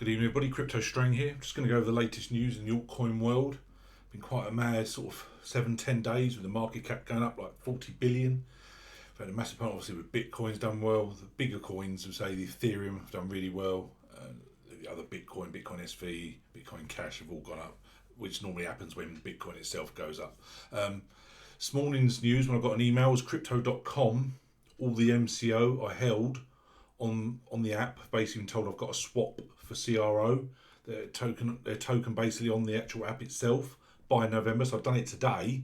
Good evening everybody, Crypto STRANG here. Just going to go over the latest news in the altcoin world. Been quite a mad sort of 7-10 days with the market cap going up like 40 billion. We've had a massive part obviously with Bitcoin's done well. The bigger coins, would say the Ethereum have done really well. The other Bitcoin SV, Bitcoin Cash have all gone up, which normally happens when Bitcoin itself goes up. This morning's news, when I got an email, was crypto.com. All the MCO I held on the app basically been told I've got a swap for CRO, their token basically on the actual app itself by November. So I've done it today,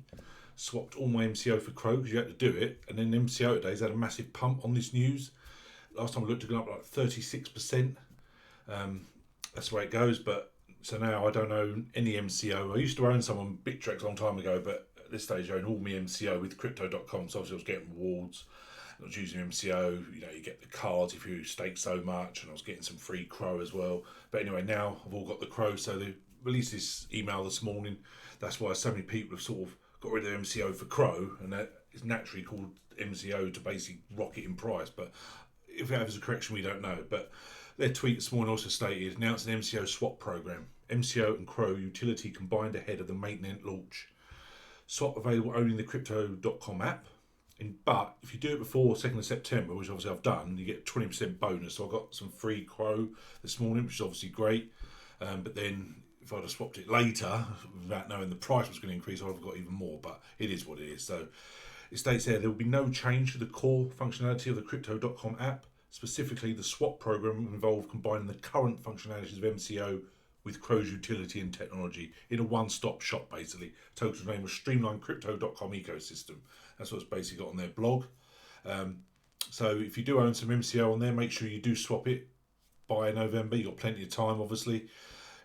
swapped all my MCO for CRO because you had to do it, and then MCO today's had a massive pump on this news. Last time I looked, it got up like 36%. That's the way it goes. But so now I don't own any MCO. I used to own some on Bittrex a long time ago, but at this stage I own all my MCO with crypto.com. So obviously I was getting rewards. I was using MCO, you get the cards if you stake so much, and I was getting some free CRO as well. But anyway, now I've all got the CRO, so they released this email this morning. That's why so many people have sort of got rid of MCO for CRO, and that is naturally called MCO to basically rocket in price. But if it has a correction, we don't know. But their tweet this morning also stated, now it's an MCO swap program. MCO and CRO utility combined ahead of the mainnet launch. Swap available only in the crypto.com app. But if you do it before 2nd of September, which obviously I've done, you get 20% bonus. So I got some free CRO this morning, which is obviously great. But then if I'd have swapped it later, without knowing the price was going to increase, I'd have got even more. But it is what it is. So it states there will be no change to the core functionality of the crypto.com app. Specifically, the swap program will involve combining the current functionalities of MCO with CRO's utility and technology in a one-stop shop, basically. Total name was Streamlined Crypto.com ecosystem. That's what it's basically got on their blog. So if you do own some MCO on there, make sure you do swap it by November. You've got plenty of time, obviously.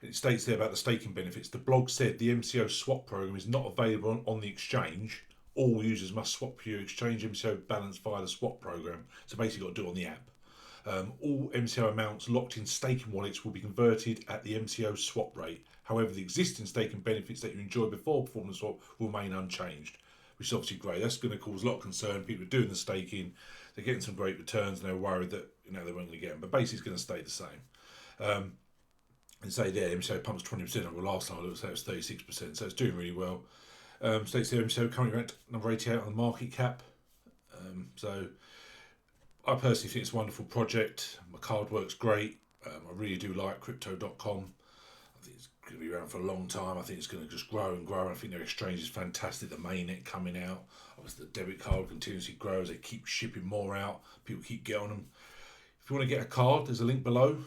It states there about the staking benefits. The blog said the MCO swap program is not available on the exchange. All users must swap your exchange MCO balance via the swap program. So basically you've got to do it on the app. All MCO amounts locked in staking wallets will be converted at the MCO swap rate. However, the existing staking benefits that you enjoyed before performing the swap will remain unchanged, which is obviously great. That's going to cause a lot of concern. People are doing the staking, they're getting some great returns, and they're worried that they weren't going to get them. But basically, it's going to stay the same. And say there, MCO pumps 20%. Over last time I looked, it was 36%, so it's doing really well. States there, MCO currently ranked number 88 on the market cap. So I personally think it's a wonderful project. My card works great. I really do like crypto.com. I think it's going to be around for a long time. I think it's going to just grow and grow. I think their exchange is fantastic. The mainnet coming out. Obviously, the debit card continuously grows. They keep shipping more out. People keep getting them. If you want to get a card, there's a link below.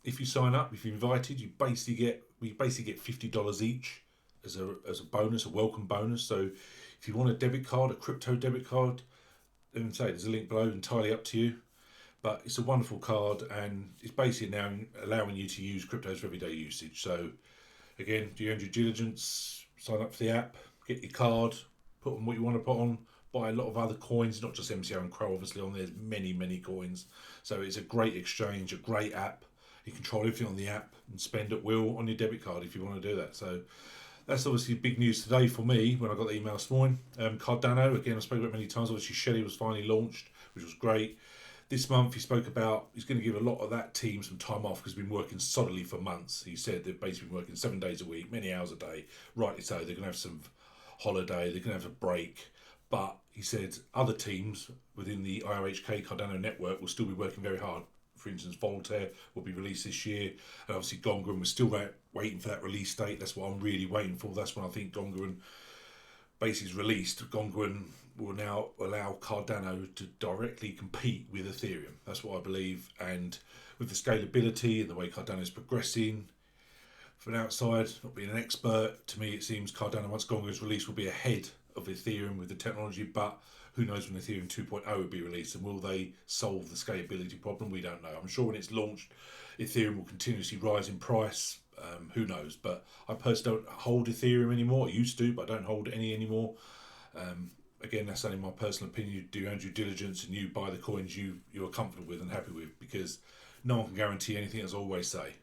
If you sign up, if you're invited, we basically get $50 each as a bonus, a welcome bonus. So if you want a debit card, a crypto debit card, then say there's a link below, entirely up to you. But it's a wonderful card, and it's basically now allowing you to use cryptos for everyday usage. So again, do your own due diligence, sign up for the app, get your card, put on what you want to put on, buy a lot of other coins, not just MCO and CRO, obviously on there's many coins. So it's a great exchange, a great app. You control everything on the app and spend at will on your debit card if you want to do that. So that's obviously big news today for me when I got the email this morning. Cardano, again, I spoke about it many times. Obviously, Shelly was finally launched, which was great. This month, he spoke about he's going to give a lot of that team some time off because he's been working solidly for months. He said they've basically been working 7 days a week, many hours a day. Rightly so. They're going to have some holiday. They're going to have a break. But he said other teams within the IOHK Cardano network will still be working very hard. For instance, Voltaire will be released this year, and obviously Gongren, we're still waiting for that release date. That's what I'm really waiting for. That's when I think Gongren basically is released. Gongren will now allow Cardano to directly compete with Ethereum. That's what I believe, and with the scalability and the way Cardano is progressing, from outside, not being an expert, to me it seems Cardano, once Gongren is released, will be ahead of Ethereum with the technology, but who knows when Ethereum 2.0 will be released, and will they solve the scalability problem? We don't know. I'm sure when it's launched, Ethereum will continuously rise in price. Who knows? But I personally don't hold Ethereum anymore. I used to, but I don't hold any anymore. Again, that's only my personal opinion. You do your own due diligence and you buy the coins you're comfortable with and happy with, because no one can guarantee anything, as I always say.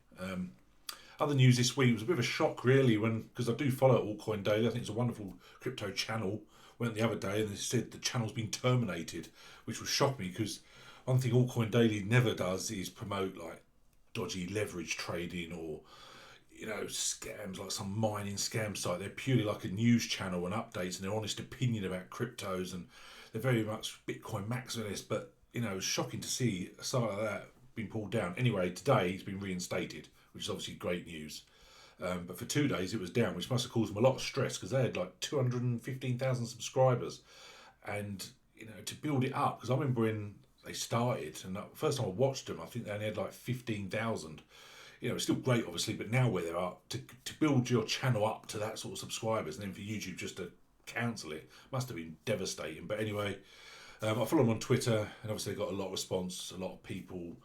Other news this week was a bit of a shock, really, because I do follow Altcoin Daily. I think it's a wonderful crypto channel. Went the other day and they said the channel's been terminated, which was shocked me, because one thing Altcoin Daily never does is promote like dodgy leverage trading or scams like some mining scam site. They're purely like a news channel and updates and their honest opinion about cryptos, and they're very much Bitcoin maximalists. But it's shocking to see a site like that being pulled down. Anyway, today he's been reinstated, which is obviously great news. But for 2 days it was down, which must have caused them a lot of stress because they had like 215,000 subscribers, and to build it up, because I remember when they started and the first time I watched them, I think they only had like 15,000. It's still great obviously, but now where they're up, to build your channel up to that sort of subscribers and then for YouTube just to cancel it must have been devastating. But anyway, I follow them on Twitter and obviously they got a lot of response, a lot of people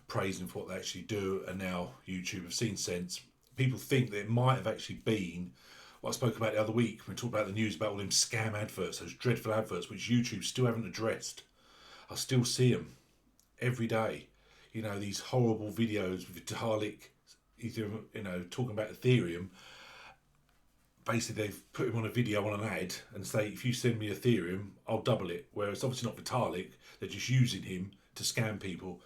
praising for what they actually do, and now YouTube have seen sense. People think that it might have actually been what I spoke about the other week when we talked about the news about all them scam adverts, those dreadful adverts which YouTube still haven't addressed. I still see them every day. These horrible videos with Vitalik, talking about Ethereum. Basically, they've put him on a video on an ad and say, if you send me Ethereum, I'll double it. Whereas obviously not Vitalik, they're just using him to scam people.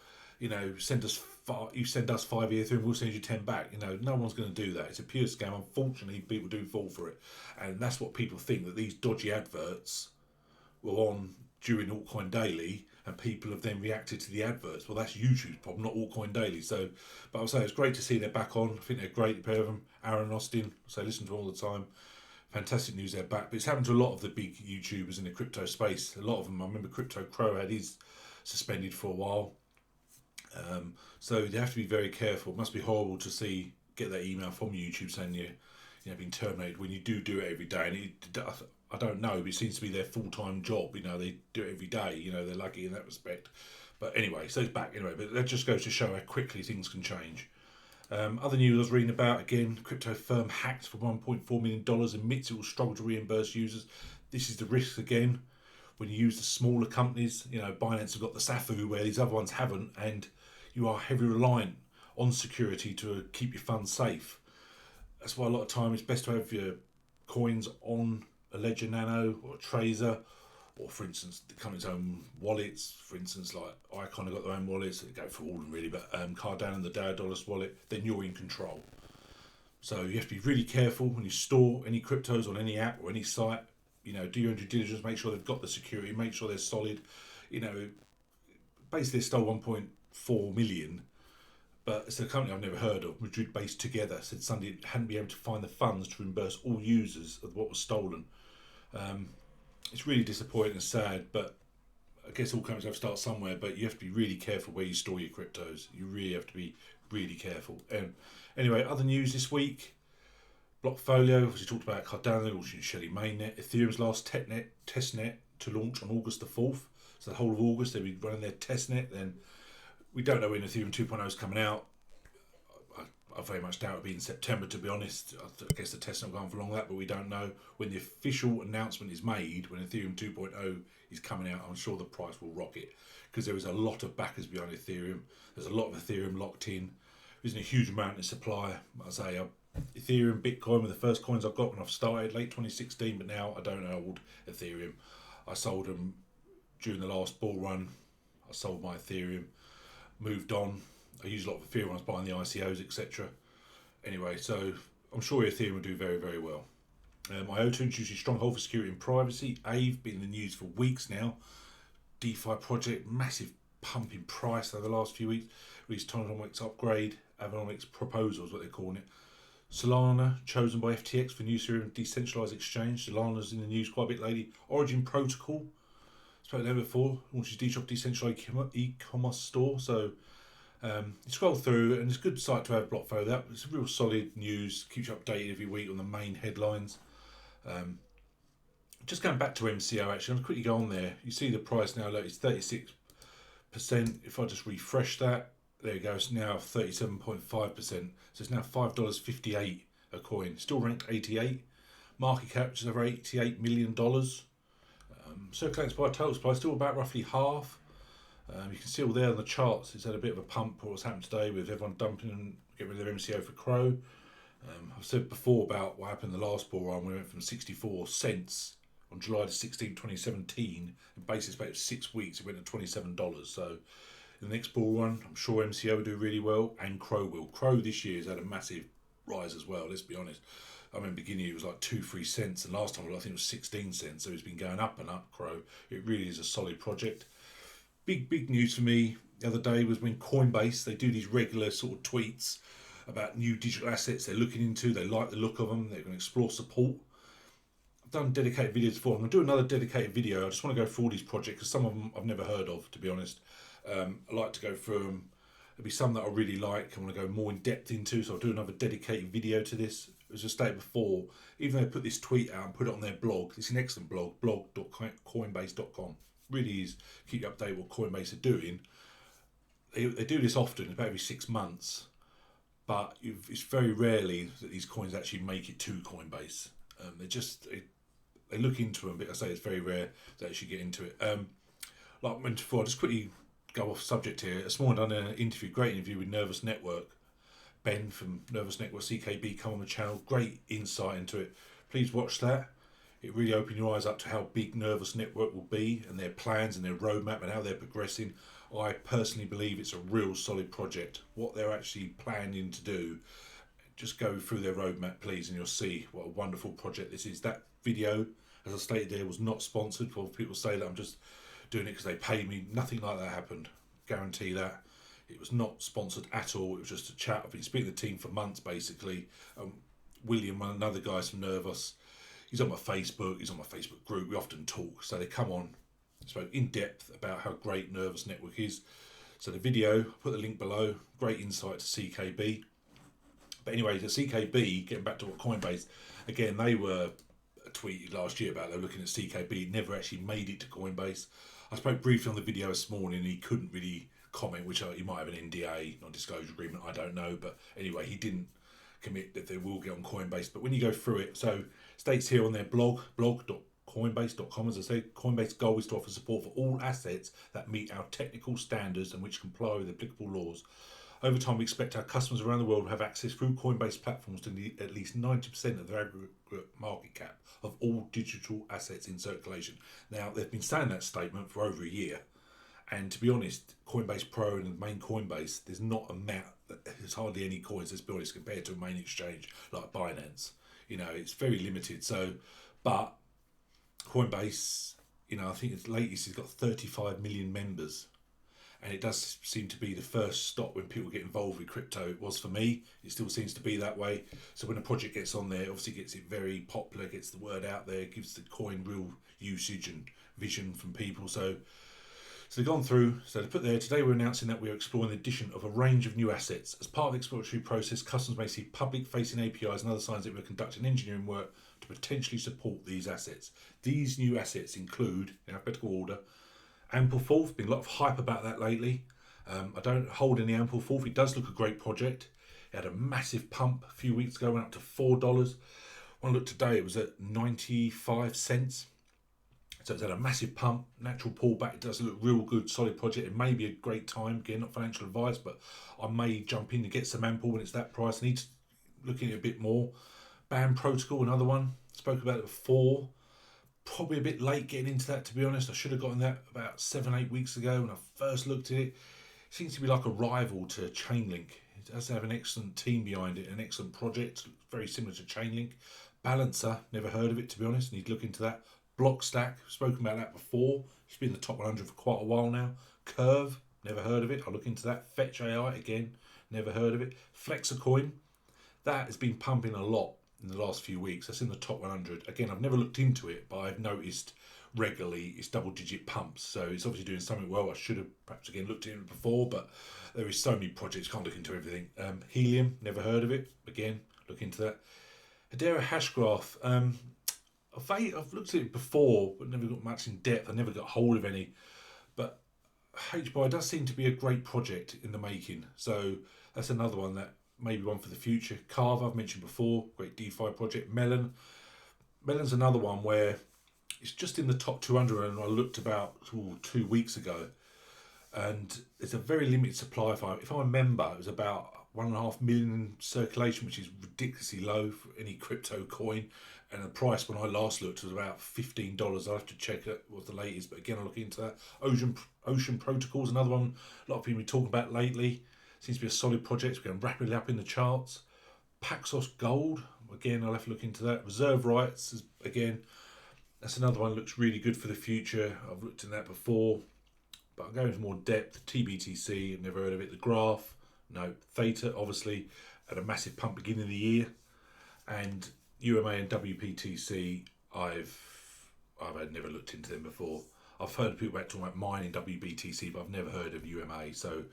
Send us 5 Ethereum, we'll send you 10 back. No one's going to do that. It's a pure scam. Unfortunately, people do fall for it, and that's what people think, that these dodgy adverts were on during Altcoin Daily, and people have then reacted to the adverts. Well, that's YouTube's problem, not Altcoin Daily. So, but I'll say it's great to see they're back on. I think they're great, the pair of them. Aaron and Austin, so I listen to them all the time. Fantastic news they're back. But it's happened to a lot of the big YouTubers in the crypto space. A lot of them, I remember Crypto Crow had his suspended for a while. So you have to be very careful. It must be horrible to get that email from YouTube saying you're being terminated when you do it every day. And I don't know, but it seems to be their full-time job. They do it every day. They're lucky in that respect. But anyway, so it's back anyway. But that just goes to show how quickly things can change. Other news I was reading about, again, crypto firm hacked for $1.4 million, admits it will struggle to reimburse users. This is the risk again. When you use the smaller companies, Binance have got the SAFU where these other ones haven't, and you are heavily reliant on security to keep your funds safe. That's why a lot of time it's best to have your coins on a Ledger Nano or a Tracer, or for instance, the company's own wallets. For instance, like Icon have got their own wallets. They go for all of them really, but Cardano and the Dollars wallet, then you're in control. So you have to be really careful when you store any cryptos on any app or any site. Do your own due diligence, make sure they've got the security, make sure they're solid. Basically they stole 1.4 million, but it's a company I've never heard of, Madrid-based Together, said Sunday it hadn't been able to find the funds to reimburse all users of what was stolen. It's really disappointing and sad, but I guess all companies have to start somewhere, but you have to be really careful where you store your cryptos. You really have to be really careful. Anyway, other news this week. Blockfolio, as we talked about Cardano, which is Shelly mainnet. Ethereum's last testnet to launch on August the 4th. So the whole of August they'll be running their testnet. Then we don't know when Ethereum 2.0 is coming out. I very much doubt it'll be in September, to be honest. I guess the testnet will go on for long that, but we don't know. When the official announcement is made, when Ethereum 2.0 is coming out, I'm sure the price will rocket, because there is a lot of backers behind Ethereum. There's a lot of Ethereum locked in. There isn't a huge amount of supply. I say Ethereum, Bitcoin were the first coins I got when I started, late 2016, but now I don't hold Ethereum. I sold them during the last bull run. I sold my Ethereum, moved on. I used a lot of Ethereum when I was buying the ICOs, etc. Anyway, so I'm sure Ethereum will do very, very well. IOTA introduces stronghold for security and privacy. AVE been in the news for weeks now. DeFi project, massive pump in price over the last few weeks. Released tokenomics upgrade, Avanomics proposal is what they're calling it. Solana chosen by FTX for new Ethereum decentralized exchange. Solana's in the news quite a bit lately. Origin Protocol, spoke there before, launches decentralized e-commerce store. So you scroll through, and it's a good site to have Blockfolio. That it's real solid news, keeps you updated every week on the main headlines. Just going back to MCO, actually, I'll quickly go on there. You see the price now, look, it's 36%. If I just refresh that, there you go, it's now 37.5%. So it's now $5.58 a coin. Still ranked 88. Market cap just over $88 million. Circulates by total supply, still about roughly half. You can see all there on the charts, it's had a bit of a pump for what's happened today with everyone dumping and getting rid of their MCO for Crow. I've said before about what happened in the last bull run. We went from 64 cents on July the 16th, 2017. In basis about 6 weeks, it went to $27. So in the next bull run. I'm sure MCO will do really well, and Crow will. Crow this year has had a massive rise as well, let's be honest. I remember beginning it was like 2-3 cents, and last time I think it was 16 cents, so it's been going up and up, Crow. It really is a solid project. Big news for me the other day was when Coinbase, they do these regular sort of tweets about new digital assets they're looking into, they like the look of them, they're going to explore support. I've done dedicated videos before. I'm going to do another dedicated video. I just want to go through all these projects because some of them I've never heard of, to be honest. I like to go through them. There'll be some that I really like, I want to go more in depth into, so I'll do another dedicated video to this. As I stated before, even though they put this tweet out and put it on their blog, it's an excellent blog, blog.coinbase.com. Really is, keep you updated what Coinbase are doing. They do this often, about every 6 months, but it's very rarely that these coins actually make it to Coinbase. They look into them, but I say it's very rare they actually get into it. Like I mentioned before, I'll just quickly go off subject here. This morning I done an interview, great interview with Nervous Network. Ben from Nervous Network, CKB, come on the channel. Great insight into it. Please watch that. It really opened your eyes up to how big Nervous Network will be and their plans and their roadmap and how they're progressing. I personally believe it's a real solid project. What they're actually planning to do, just go through their roadmap, please, and you'll see what a wonderful project this is. That video, as I stated there, was not sponsored. For people say that I'm just doing it because they pay me. Nothing like that happened. Guarantee that. It was not sponsored at all. It was just a chat. I've been speaking to the team for months, basically. William, one another guys from Nervous, he's on my Facebook. He's on my Facebook group. We often talk. So they come on, spoke in depth about how great Nervous Network is. So the video, I'll put the link below. Great insight to CKB. But anyway, the CKB, getting back to what Coinbase, again, they were tweeted last year about they were looking at CKB. Never actually made it to Coinbase. I spoke briefly on the video this morning. He couldn't really comment, which he might have an NDA, non-disclosure agreement, I don't know. But anyway, he didn't commit that they will get on Coinbase. But when you go through it, so states here on their blog.coinbase.com, as I said, Coinbase goal is to offer support for all assets that meet our technical standards and which comply with applicable laws. Over time, we expect our customers around the world will have access through Coinbase platforms to at least 90% of their aggregate market cap of all digital assets in circulation. Now, they've been saying that statement for over a year. And to be honest, Coinbase Pro and the main Coinbase, there's hardly any coins, let's be honest, compared to a main exchange like BINANCE. You know, it's very limited. So, but Coinbase, you know, I think its latest has got 35 million members. And it does seem to be the first stop when people get involved with crypto. It was for me. It still seems to be that way. So when a project gets on there, obviously gets it very popular, gets the word out there, gives the coin real usage and vision from people. So they've gone through. So they put there, today we're announcing that we're exploring the addition of a range of new assets. As part of the exploratory process, customers may see public-facing APIs and other signs that we're conducting engineering work to potentially support these assets. These new assets include, in alphabetical order, Ampleforth. Been a lot of hype about that lately. I don't hold any Ampleforth. It does look a great project. It had a massive pump a few weeks ago, went up to $4. When I looked today, it was at 95 cents. So it's had a massive pump, natural pullback. It does look real good, solid project. It may be a great time. Again, not financial advice, but I may jump in to get some Ample when it's that price. I need to look at it a bit more. BAM Protocol, another one. Spoke about it before. Probably a bit late getting into that, to be honest. I should have gotten that about 7-8 weeks ago when I first looked at it. It seems to be like a rival to Chainlink. It does have an excellent team behind it, an excellent project, very similar to Chainlink. Balancer, never heard of it, to be honest. Need to look into that. Blockstack, spoken about that before. It's been in the top 100 for quite a while now. Curve, never heard of it. I'll look into that. Fetch AI, again, never heard of it. Flexacoin, that has been pumping a lot in the last few weeks. That's in the top 100. Again, I've never looked into it, but I've noticed regularly it's double-digit pumps. So it's obviously doing something well. I should have perhaps again looked into it before, but there is so many projects, can't look into everything. Helium, never heard of it. Again, look into that. Hedera Hashgraph. I've looked at it before, but never got much in depth. I never got hold of any. But HBI does seem to be a great project in the making. So that's another one that maybe one for the future. Carver, I've mentioned before, great DeFi project. Melon's another one where it's just in the top 200, and I looked about 2 weeks ago. And it's a very limited supply. If I remember, it was about 1.5 million in circulation, which is ridiculously low for any crypto coin. And the price when I last looked was about $15. I'll have to check it what the latest, but again I'll look into that. Ocean Protocols, another one a lot of people have been talking about lately. Seems to be a solid project. It's going rapidly up in the charts. Paxos Gold, again I'll have to look into that. Reserve Rights, again, that's another one that looks really good for the future. I've looked in that before, but I'll go into more depth. TBTC, I've never heard of it. The Graph, no. Theta, obviously, had a massive pump beginning of the year. And UMA and WPTC, I've had never looked into them before. I've heard people talking about mining WBTC, but I've never heard of UMA. So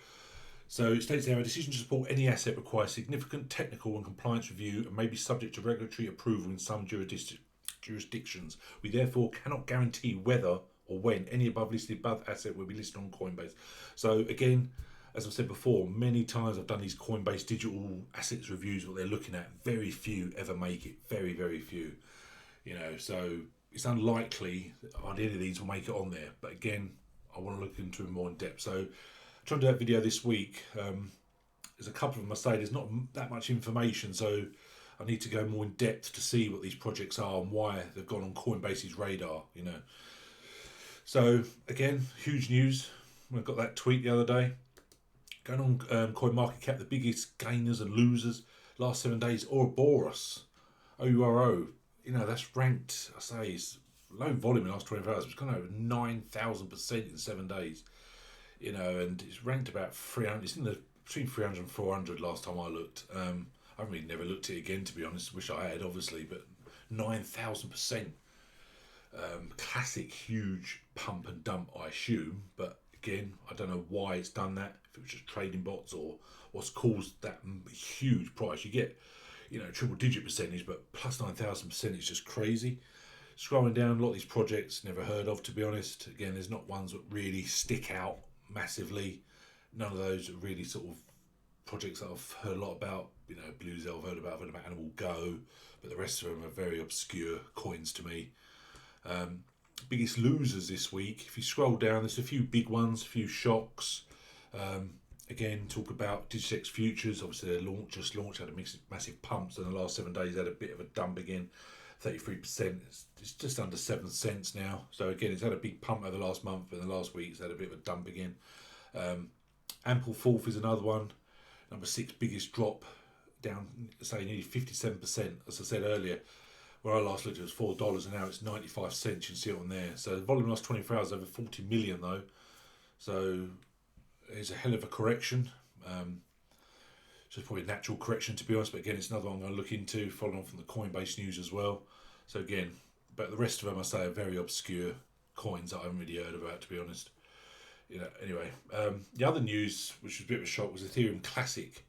it states there, a decision to support any asset requires significant technical and compliance review and may be subject to regulatory approval in some jurisdictions. We therefore cannot guarantee whether or when any above asset will be listed on Coinbase. So again, as I've said before, many times I've done these Coinbase digital assets reviews, what they're looking at. Very few ever make it. Very, very few. So it's unlikely that any of these will make it on there. But again, I want to look into it more in depth. So I'm trying to do that video this week. There's a couple of them I say there's not that much information, so I need to go more in depth to see what these projects are and why they've gone on Coinbase's radar. So again, huge news. I got that tweet the other day. Going on CoinMarketCap, the biggest gainers and losers last 7 days, Ouroboros, OURO. That's ranked, I say, it's low volume in the last 24 hours. It's gone over 9,000% in 7 days. And it's ranked about 300. It's between 300 and 400 last time I looked. I've really never looked at it again, to be honest. Wish I had, obviously, but 9,000%. Classic huge pump and dump, I assume, but again, I don't know why it's done that. If it was just trading bots or what's caused that huge price. You get, triple digit percentage, but plus 9,000% is just crazy. Scrolling down, a lot of these projects never heard of, to be honest. Again, there's not ones that really stick out massively. None of those are really sort of projects that I've heard a lot about. Blue Zell I've heard about Animal Go, but the rest of them are very obscure coins to me. Biggest losers this week, if you scroll down, there's a few big ones, a few shocks. Again, talk about Digitex Futures. Obviously, they just launched, had a massive pumps, and the last 7 days had a bit of a dump again, 33%. It's just under 7 cents now. So again, it's had a big pump over the last month, but in the last week it's had a bit of a dump again. Ample Fourth is another one, number 6 biggest drop, down, say nearly 57%. As I said earlier, where I last looked it was $4 and now it's 95 cents. You can see it on there. So the volume last 24 hours over 40 million though. So it's a hell of a correction. So it's probably a natural correction, to be honest, but again it's another one I'm going to look into, following on from the Coinbase news as well. So again, but the rest of them I say are very obscure coins that I haven't really heard about, to be honest. Anyway, the other news, which was a bit of a shock, was Ethereum Classic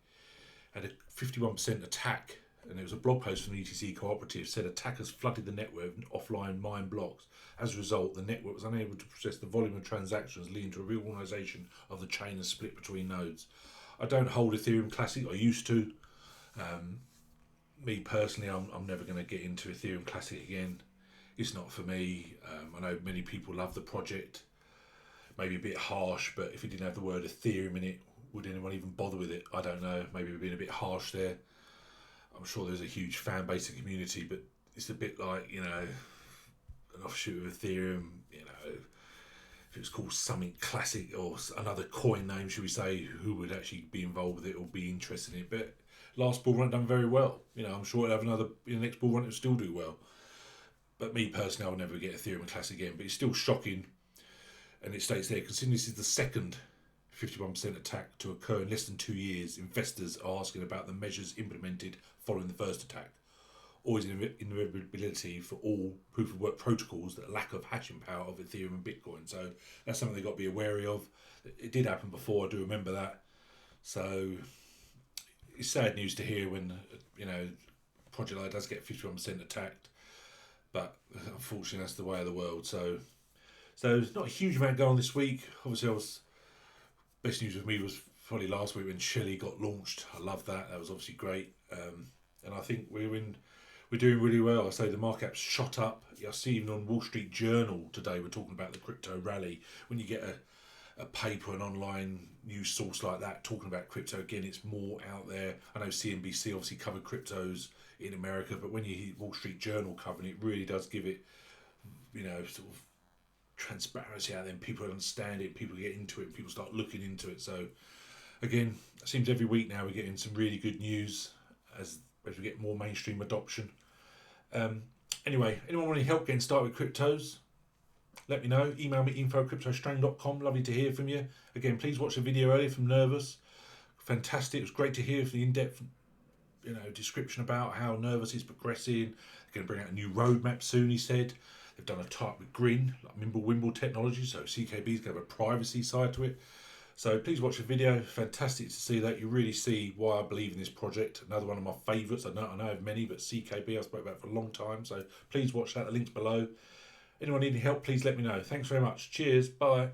had a 51% attack, and there was a blog post from the ETC Cooperative said attackers flooded the network with offline mine blocks. As a result, the network was unable to process the volume of transactions, leading to a reorganization of the chain and split between nodes. I don't hold Ethereum Classic. I used to. Me personally, I'm never going to get into Ethereum Classic again. It's not for me. I know many people love the project. Maybe a bit harsh, but if it didn't have the word Ethereum in it, would anyone even bother with it? I don't know. Maybe we're being a bit harsh there. I'm sure there's a huge fan base and community, but it's a bit like, an offshoot of Ethereum, if it was called something classic or another coin name, should we say, who would actually be involved with it or be interested in it. But last bull run done very well. I'm sure it'll have another, in the next bull run it'll still do well. But me personally, I'll never get Ethereum Classic again, but it's still shocking. And it states there, considering this is the second 51% attack to occur in less than 2 years, investors are asking about the measures implemented following the first attack. Always inevitability for all proof of work protocols, that lack of hashing power of Ethereum and Bitcoin. So that's something they've got to be wary of. It did happen before, I do remember that. So it's sad news to hear when, a project like that does get 51% attacked. But unfortunately, that's the way of the world. So there's not a huge amount going on this week. Obviously, best news with me was probably last week when Shelley got launched. I love that. That was obviously great. And I think we're doing really well. I say the market cap's shot up. I see even on Wall Street Journal today we're talking about the crypto rally. When you get a paper, an online news source like that talking about crypto. Again, it's more out there. I know CNBC obviously covered cryptos in America, but when you hear Wall Street Journal covering it, really does give it, sort of transparency out there, and people understand it, people get into it, people start looking into it. So again, it seems every week now we're getting some really good news as we get more mainstream adoption. Anyway, anyone want any help getting started with cryptos, let me know. Email me info@cryptostrang.com. Lovely to hear from you. Again, please watch the video earlier from Nervous. Fantastic. It was great to hear the in-depth description about how Nervous is progressing. They're going to bring out a new roadmap soon, he said. They've done a type with Grin, like Mimblewimble technology, so CKB is going to have a privacy side to it. So please watch the video. Fantastic to see that. You really see why I believe in this project. Another one of my favourites. I know I have many, but CKB I've spoken about for a long time. So please watch that. The link's below. Anyone need any help, please let me know. Thanks very much. Cheers. Bye.